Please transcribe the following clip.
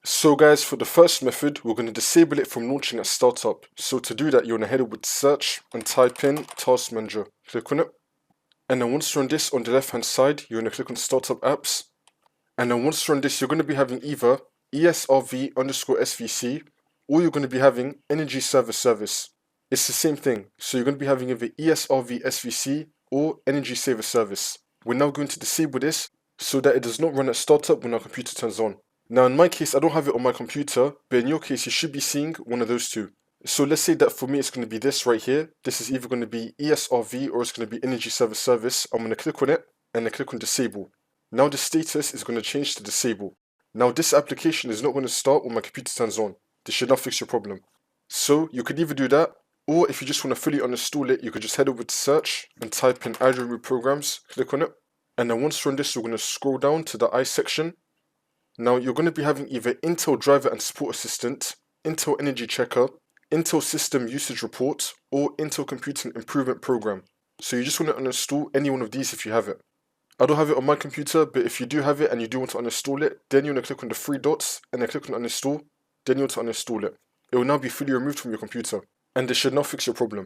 So guys, for the first method, we're going to disable it from launching at startup. So to do that, you're going to head over to search and type in Task Manager. Click on it. And then once you're on this, on the left hand side, you're going to click on Startup Apps. And then once you're on this, you're going to be having either esrv.exe or you're going to be having Energy Server Service. It's the same thing. So you're going to be having either esrv.svc or Energy Saver Service. We're now going to disable this so that it does not run at startup when our computer turns on. Now in my case, I don't have it on my computer, but in your case, you should be seeing one of those two. So let's say that for me, it's going to be this right here. This is either going to be ESRV or it's going to be Energy Server Service. I'm going to click on it and then click on Disable. Now the status is going to change to Disable. Now this application is not going to start when my computer turns on. This should not fix your problem. So you could either do that, or if you just want to fully uninstall it, you could just head over to search and type in Add Remove Programs, click on it. And then once you're on this, you're going to scroll down to the I section. Now you're going to be having either Intel Driver and Support Assistant, Intel Energy Checker, Intel System Usage Report, or Intel Computing Improvement Program. So you just want to uninstall any one of these if you have it. I don't have it on my computer, but if you do have it and you do want to uninstall it, then you want to click on the three dots and then click on uninstall, then you want to uninstall it. It will now be fully removed from your computer, and this should now fix your problem.